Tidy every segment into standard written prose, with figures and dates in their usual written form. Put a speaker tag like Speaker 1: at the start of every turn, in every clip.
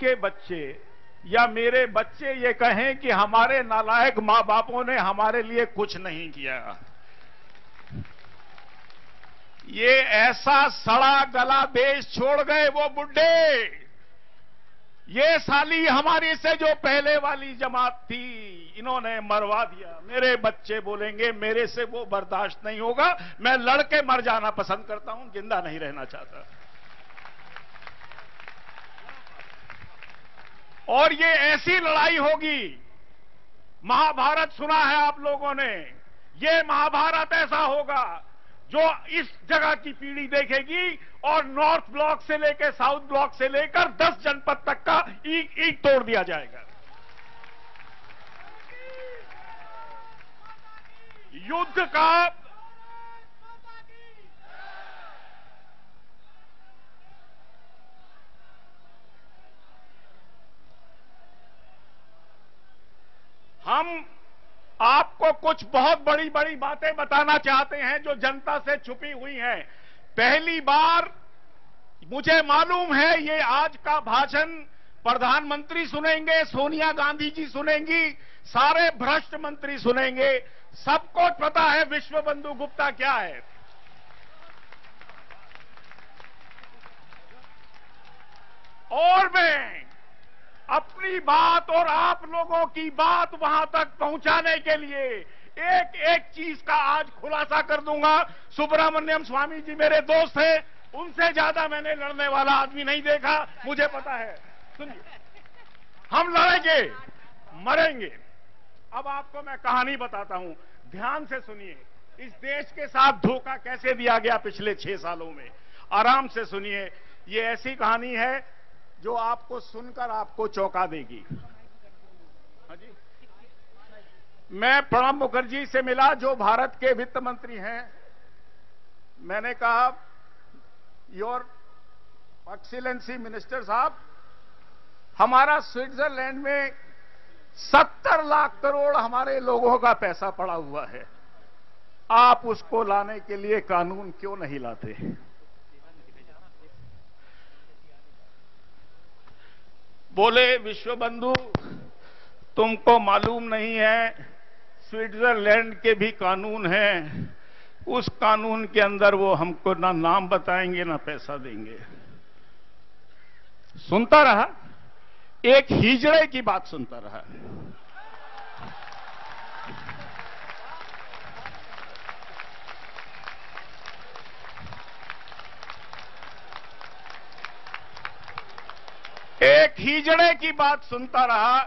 Speaker 1: आपके बच्चे या मेरे बच्चे ये कहें कि हमारे नालायक मां बापों ने हमारे लिए कुछ नहीं किया, ये ऐसा सड़ा गला देश छोड़ गए वो बुड्ढे, ये साली हमारी से जो पहले वाली जमात थी इन्होंने मरवा दिया। मेरे बच्चे बोलेंगे मेरे से वो बर्दाश्त नहीं होगा, मैं लड़के मर जाना पसंद करता हूं, जिंदा नहीं रहना चाहता। और ये ऐसी लड़ाई होगी, महाभारत सुना है आप लोगों ने, ये महाभारत ऐसा होगा जो इस जगह की पीढ़ी देखेगी और नॉर्थ ब्लॉक से लेकर साउथ ब्लॉक से लेकर 10 जनपद तक का ईंट तोड़ दिया जाएगा। युद्ध का हम आपको कुछ बहुत बड़ी बड़ी बातें बताना चाहते हैं जो जनता से छुपी हुई हैं। पहली बार मुझे मालूम है ये आज का भाषण प्रधानमंत्री सुनेंगे, सोनिया गांधी जी सुनेंगी, सारे भ्रष्ट मंत्री सुनेंगे, सबको पता है विश्व बंधु गुप्ता क्या है। और मैं अपनी बात और आप लोगों की बात वहां तक पहुंचाने के लिए एक एक चीज का आज खुलासा कर दूंगा। सुब्रमण्यम स्वामी जी मेरे दोस्त हैं, उनसे ज्यादा मैंने लड़ने वाला आदमी नहीं देखा, मुझे पता है। सुनिए, हम लड़ेंगे, मरेंगे। अब आपको मैं कहानी बताता हूं, ध्यान से सुनिए। इस देश के साथ धोखा कैसे दिया गया पिछले 6 सालों में, आराम से सुनिए। ये ऐसी कहानी है जो आपको सुनकर आपको चौंका देगी। हाँ जी, मैं प्रणब मुखर्जी से मिला जो भारत के वित्त मंत्री हैं। मैंने कहा, योर एक्सीलेंसी मिनिस्टर साहब, हमारा स्विट्जरलैंड में 70 लाख करोड़ हमारे लोगों का पैसा पड़ा हुआ है, आप उसको लाने के लिए कानून क्यों नहीं लाते? बोले, विश्व बंधु तुमको मालूम नहीं है, स्विट्जरलैंड के भी कानून हैं, उस कानून के अंदर वो हमको ना नाम बताएंगे ना पैसा देंगे। सुनता रहा, एक हिजड़े की बात सुनता रहा। एक हिजड़े की बात सुनता रहा,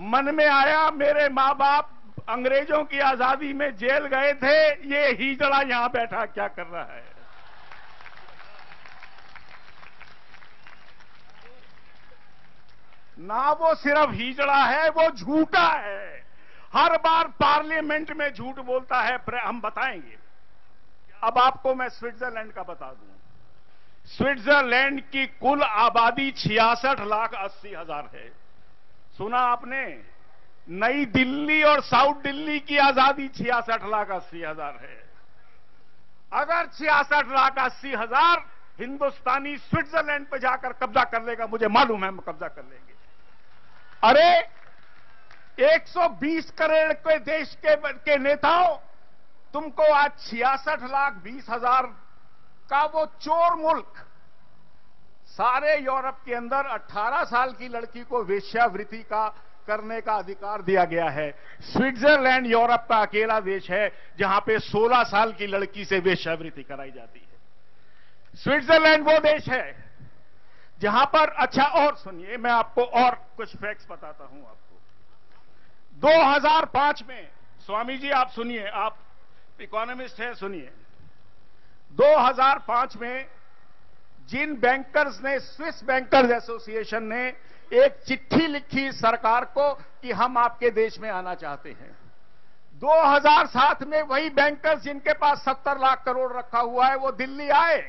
Speaker 1: मन में आया मेरे मां बाप अंग्रेजों की आजादी में जेल गए थे, ये हिजड़ा यहां बैठा क्या कर रहा है? ना वो सिर्फ हिजड़ा है, वो झूठा है। हर बार पार्लियामेंट में झूठ बोलता है, हम बताएंगे। अब आपको मैं स्विट्जरलैंड का बता दूं। स्विट्जरलैंड की कुल आबादी 66,80,000 है। सुना आपने? नई दिल्ली और साउथ दिल्ली की आजादी 66,80,000 है। अगर 66,80,000 हिंदुस्तानी स्विट्जरलैंड पे जाकर कब्जा कर लेगा, मुझे मालूम है हम कब्जा कर लेंगे। अरे 120 करोड़ के देश के नेताओं, तुमको आज 66,20,000 का वो चोर मुल्क, सारे यूरोप के अंदर 18 साल की लड़की को वेश्यावृत्ति का करने का अधिकार दिया गया है। स्विट्जरलैंड यूरोप का अकेला देश है जहां पे 16 साल की लड़की से वेश्यावृत्ति कराई जाती है। स्विट्जरलैंड वो देश है जहां पर, अच्छा और सुनिए, मैं आपको और कुछ फैक्ट्स बताता हूं आपको। 2005 में, स्वामी जी आप सुनिए, आप इकोनॉमिस्ट हैं, सुनिए। 2005 में जिन बैंकर्स ने, स्विस बैंकर्स एसोसिएशन ने एक चिट्ठी लिखी सरकार को कि हम आपके देश में आना चाहते हैं। 2007 में वही बैंकर्स जिनके पास 70 लाख करोड़ रखा हुआ है वो दिल्ली आए,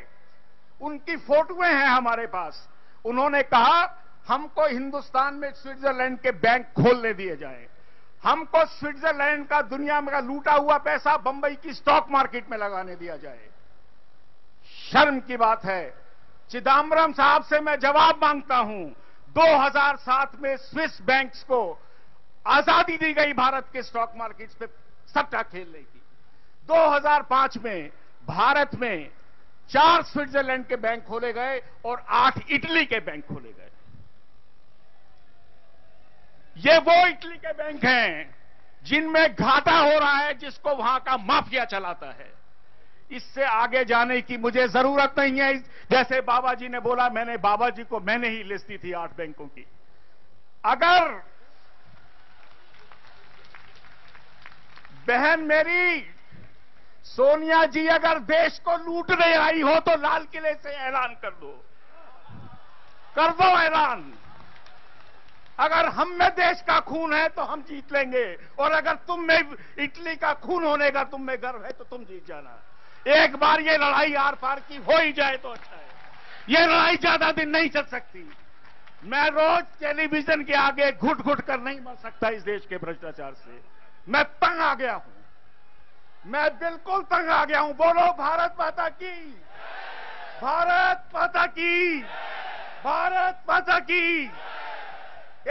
Speaker 1: उनकी फोटोएं हैं हमारे पास। उन्होंने कहा हमको हिंदुस्तान में स्विट्जरलैंड के बैंक खोलने दिए जाएं, हमको स्विट्जरलैंड का दुनिया में लूटा हुआ पैसा बंबई की स्टॉक मार्केट में लगाने दिया जाए। शर्म की बात है। चिदंबरम साहब से मैं जवाब मांगता हूं, 2007 में स्विस बैंक्स को आजादी दी गई भारत के स्टॉक मार्केट्स पे सट्टा खेलने की। 2005 में भारत में 4 स्विट्जरलैंड के बैंक खोले गए और 8 इटली के बैंक खोले गए। ये वो इटली के बैंक हैं जिनमें घाटा हो रहा है, जिसको वहां का माफिया चलाता है। इससे आगे जाने की मुझे जरूरत नहीं है। जैसे बाबा जी ने बोला, बाबा जी को मैंने ही लिस्ट दी थी 8 बैंकों की। अगर बहन मेरी सोनिया जी अगर देश को लूटने आई हो तो लाल किले से ऐलान कर दो ऐलान। अगर हम में देश का खून है तो हम जीत लेंगे, और अगर तुम में इटली का खून होने का तुम में गर्व है तो तुम जीत जाना। एक बार ये लड़ाई आर पार की हो ही जाए तो अच्छा है। ये लड़ाई ज्यादा दिन नहीं चल सकती। मैं रोज टेलीविजन के आगे घुट घुट कर नहीं मर सकता इस देश के भ्रष्टाचार से। मैं तंग आ गया हूं, मैं बिल्कुल तंग आ गया हूं। बोलो भारत माता की, भारत माता की, भारत माता की।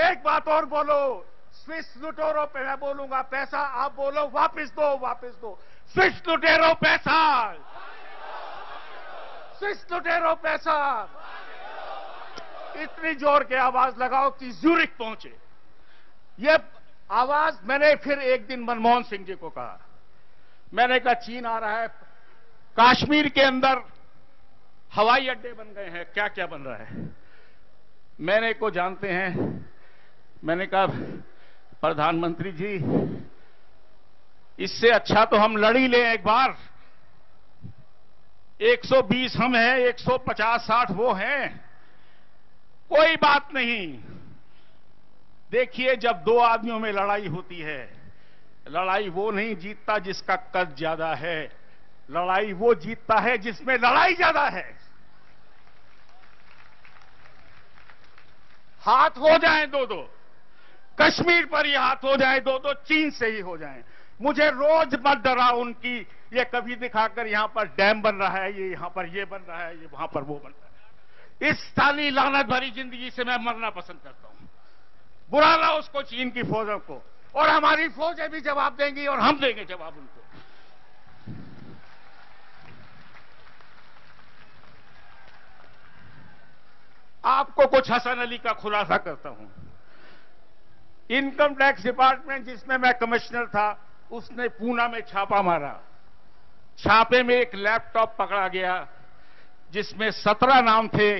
Speaker 1: एक बात और बोलो, स्विस लुटेरों पे मैं बोलूंगा पैसा, आप बोलो वापस दो, वापस दो। स्विस लुटेरों पैसा, स्विस लुटेरों पैसा। इतनी जोर के आवाज लगाओ कि ज्यूरिख पहुंचे। ये आवाज मैंने फिर एक दिन मनमोहन सिंह जी को कहा। मैंने कहा चीन आ रहा है, कश्मीर के अंदर हवाई अड्डे बन गए हैं, क्या क्या बन रहा है। मैंने को जानते हैं। मैंने कहा प्रधानमंत्री जी, इससे अच्छा तो हम लड़ ही लें एक बार। 120 हम हैं, 150-60 वो हैं, कोई बात नहीं। देखिए, जब 2 आदमियों में लड़ाई होती है, लड़ाई वो नहीं जीतता जिसका कद ज्यादा है, लड़ाई वो जीतता है जिसमें लड़ाई ज्यादा है। हाथ हो जाए 2-2, कश्मीर पर ही हाथ हो जाए 2-2, चीन से ही हो जाए। मुझे रोज मत डराओ उनकी, ये कभी दिखाकर यहां पर डैम बन रहा है, ये यहां पर ये बन रहा है, ये वहां पर वो बन रहा है। इस साली लानत भरी जिंदगी से मैं मरना पसंद करता हूं। बुला ला उसको, चीन की फौजों को, और हमारी फौजें भी जवाब देंगी और हम देंगे जवाब उनको। आपको कुछ हसन अली का खुलासा करता हूं। इनकम टैक्स डिपार्टमेंट जिसमें मैं कमिश्नर था, उसने पूना में छापा मारा। छापे में एक लैपटॉप पकड़ा गया जिसमें 17 नाम थे।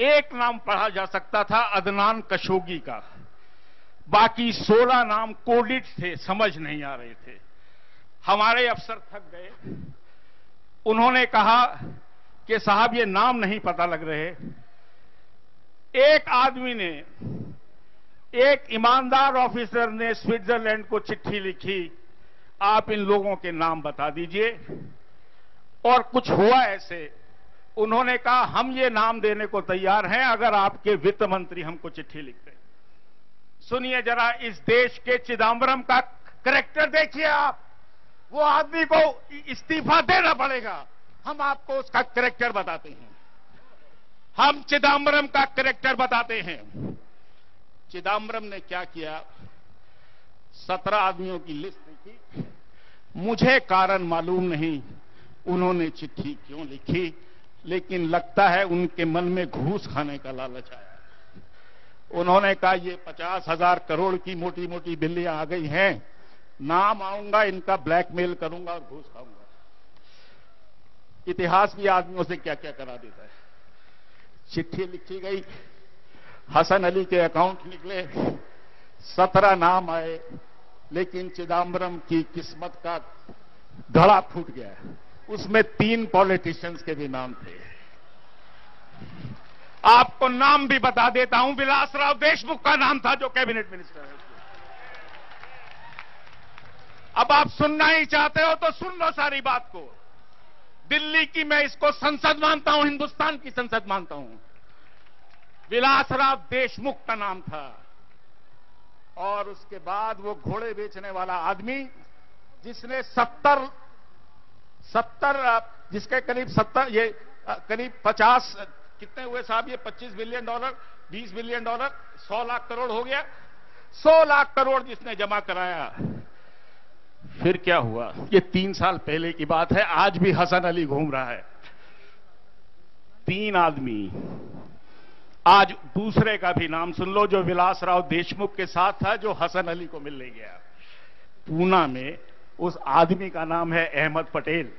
Speaker 1: एक नाम पढ़ा जा सकता था अदनान कशोगी का, बाकी 16 नाम कोडिट थे, समझ नहीं आ रहे थे। हमारे अफसर थक गए। उन्होंने कहा कि साहब ये नाम नहीं पता लग रहे। एक आदमी ने, एक ईमानदार ऑफिसर ने स्विट्जरलैंड को चिट्ठी लिखी, आप इन लोगों के नाम बता दीजिए। और कुछ हुआ ऐसे, उन्होंने कहा हम ये नाम देने को तैयार हैं अगर आपके वित्त मंत्री हमको चिट्ठी लिख दें। सुनिए जरा, इस देश के चिदम्बरम का कैरेक्टर देखिए आप। वो आदमी को इस्तीफा देना पड़ेगा। हम आपको उसका कैरेक्टर बताते हैं। हम चिदम्बरम का कैरेक्टर बताते हैं। चिदम्बरम ने क्या किया, 17 आदमियों की लिस्ट लिखी। मुझे कारण मालूम नहीं उन्होंने चिट्ठी क्यों लिखी, लेकिन लगता है उनके मन में घूस खाने का लालच आया। उन्होंने कहा ये 50,000 करोड़ की मोटी मोटी बिल्लियां आ गई हैं, नाम आऊंगा, इनका ब्लैकमेल करूंगा और घूस खाऊंगा। इतिहास भी आदमियों से क्या क्या करा देता है। चिट्ठी लिखी गई, हसन अली के अकाउंट निकले, 17 नाम आए, लेकिन चिदम्बरम की किस्मत का घड़ा फूट गया। उसमें 3 पॉलिटिशियंस के भी नाम थे। आपको नाम भी बता देता हूं, विलासराव देशमुख का नाम था जो कैबिनेट मिनिस्टर है। अब आप सुनना ही चाहते हो तो सुन लो सारी बात को। दिल्ली की मैं इसको संसद मानता हूं, हिंदुस्तान की संसद मानता हूं। विलासराव देशमुख का नाम था। और उसके बाद वो घोड़े बेचने वाला आदमी जिसने 70 जिसके करीब 70 ये करीब 50 कितने हुए साहब ये? 25 billion dollar, 20 billion dollar, 100 lakh crore हो गया। 100 लाख करोड़ जिसने जमा कराया, फिर क्या हुआ? ये 3 साल पहले की बात है। आज भी हसन अली घूम रहा है। 3 आदमी। आज दूसरे का भी नाम सुन लो, जो विलासराव देशमुख के साथ था, जो हसन अली को मिलने गया पूना में। उस आदमी का नाम है अहमद पटेल।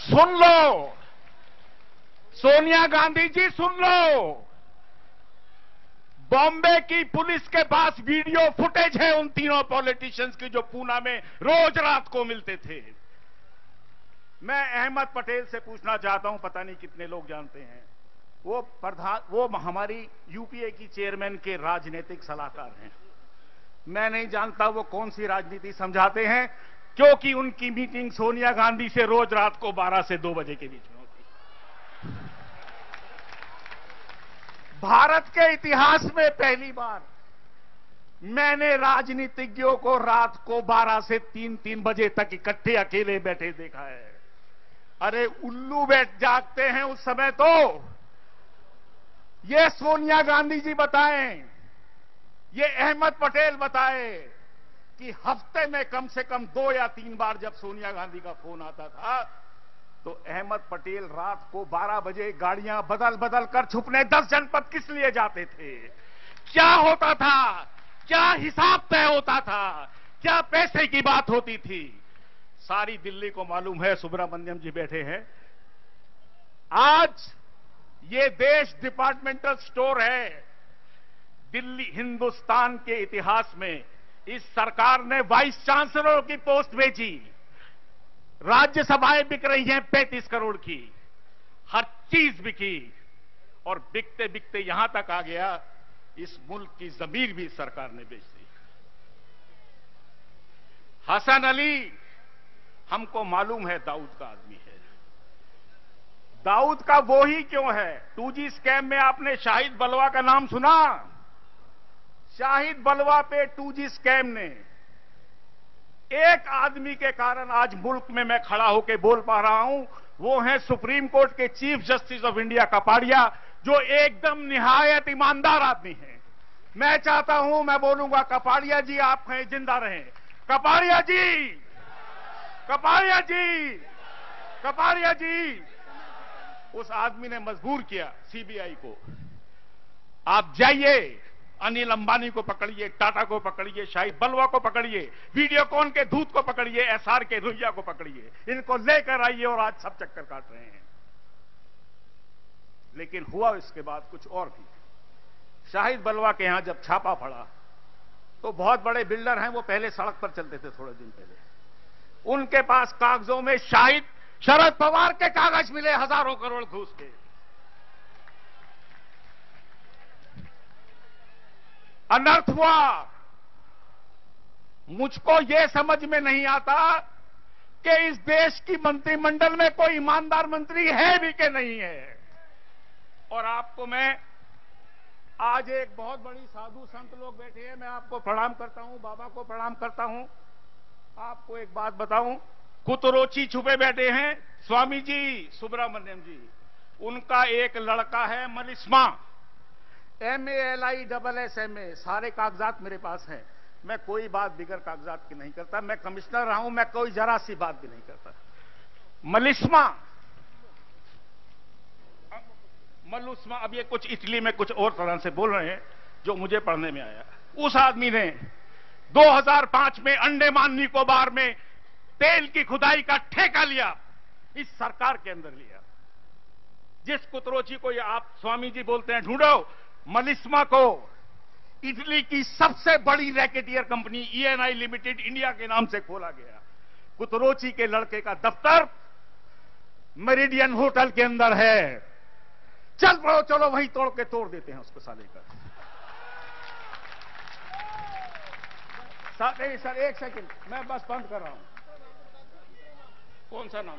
Speaker 1: सुन लो सोनिया गांधी जी, सुन लो, बॉम्बे की पुलिस के पास वीडियो फुटेज है उन तीनों पॉलिटिशियंस की जो पूना में रोज रात को मिलते थे। मैं अहमद पटेल से पूछना चाहता हूं, पता नहीं कितने लोग जानते हैं, वो हमारी यूपीए की चेयरमैन के राजनीतिक सलाहकार हैं। मैं नहीं जानता वो कौन सी राजनीति समझाते हैं, क्योंकि उनकी मीटिंग सोनिया गांधी से रोज रात को 12 से 2 बजे के बीच में होती। भारत के इतिहास में पहली बार मैंने राजनीतिज्ञों को रात को 12 से 3 बजे तक इकट्ठे अकेले बैठे देखा है। अरे उल्लू बैठ जागते हैं उस समय तो। ये सोनिया गांधी जी बताएं, ये अहमद पटेल बताए कि हफ्ते में कम से कम 2 या 3 बार जब सोनिया गांधी का फोन आता था, तो अहमद पटेल रात को 12 बजे गाड़ियां बदल बदल कर छुपने 10 जनपद किस लिए जाते थे? क्या होता था? क्या हिसाब तय होता था? क्या पैसे की बात होती थी? सारी दिल्ली को मालूम है। सुब्रमण्यम जी बैठे हैं। आज ये देश डिपार्टमेंटल स्टोर है। दिल्ली, हिंदुस्तान के इतिहास में इस सरकार ने वाइस चांसलर की पोस्ट भेजी। राज्यसभाएं बिक रही हैं 35 करोड़ की। हर चीज बिकी, और बिकते बिकते यहां तक आ गया, इस मुल्क की जमीन भी सरकार ने बेच दी। हसन अली, हमको मालूम है दाऊद का आदमी है। दाऊद का वो ही क्यों है? 2G स्कैम में आपने शाहिद बलवा का नाम सुना? शाहिद बलवा पे 2G स्कैम ने एक आदमी के कारण आज मुल्क में मैं खड़ा होकर बोल पा रहा हूं। वो है सुप्रीम कोर्ट के chief justice of India Kapadia, जो एकदम निहायत ईमानदार आदमी है। मैं चाहता हूं, मैं बोलूंगा, कपाड़िया जी आप हैं, जिंदा रहें। कपाड़िया जी, कपाड़िया जी, कपाड़िया जी। उस आदमी ने मजबूर किया सीबीआई को, आप जाइए, अनिल अंबानी को पकड़िए, टाटा को पकड़िए, शाहिद बलवा को पकड़िए, वीडियोकॉन के दूत को पकड़िए, एसआर के रुइया को पकड़िए, इनको लेकर आइए, और आज सब चक्कर काट रहे हैं। लेकिन हुआ इसके बाद कुछ और भी। शाहिद बलवा के यहां जब छापा पड़ा, तो बहुत बड़े बिल्डर हैं, वो पहले सड़क पर चलते थे थोड़े दिन पहले, उनके पास कागजों में शरद पवार के कागज मिले, हजारों करोड़ घूस के। अनर्थ हुआ। मुझको यह समझ में नहीं आता कि इस देश की मंत्रिमंडल में कोई ईमानदार मंत्री है भी कि नहीं है। और आपको मैं आज, एक बहुत बड़ी साधु संत लोग बैठे हैं, मैं आपको प्रणाम करता हूं, बाबा को प्रणाम करता हूं। आपको एक बात बताऊं, कुतरोची छुपे बैठे हैं स्वामी जी सुब्रमण्यम जी। उनका एक लड़का है मलिस्मा, MALISSMA, सारे कागजात मेरे पास हैं। मैं कोई बात बिगर कागजात की नहीं करता। मैं कमिश्नर रहा हूं, मैं कोई जरा सी बात भी नहीं करता। मलिस्मा, अब ये कुछ इटली में कुछ और तरह से बोल रहे हैं जो मुझे पढ़ने में आया। उस आदमी ने 2005 में अंडमान निकोबार में तेल की खुदाई का ठेका लिया, इस सरकार के अंदर लिया। जिस कुतरोची को ये आप स्वामी जी बोलते हैं, ढूंढो, मलिस्मा को इटली की सबसे बड़ी racketeer company ENI limited India के नाम से खोला गया। कुतरोची के लड़के का दफ्तर मेरिडियन होटल के अंदर है। चल पड़ो, चलो वहीं तोड़ के तोड़ देते हैं उसको साले का। नहीं सर, एक सेकंड, मैं बस बंद कर रहा हूं। कौन सा नाम?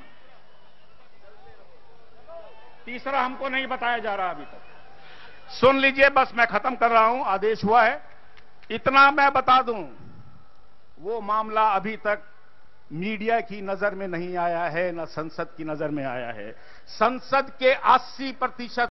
Speaker 1: तीसरा हमको नहीं बताया जा रहा अभी तक। सुन लीजिए, बस मैं खत्म कर रहा हूं, आदेश हुआ है। इतना मैं बता दूं, वो मामला अभी तक मीडिया की नजर में नहीं आया है, न संसद की नजर में आया है। संसद के 80%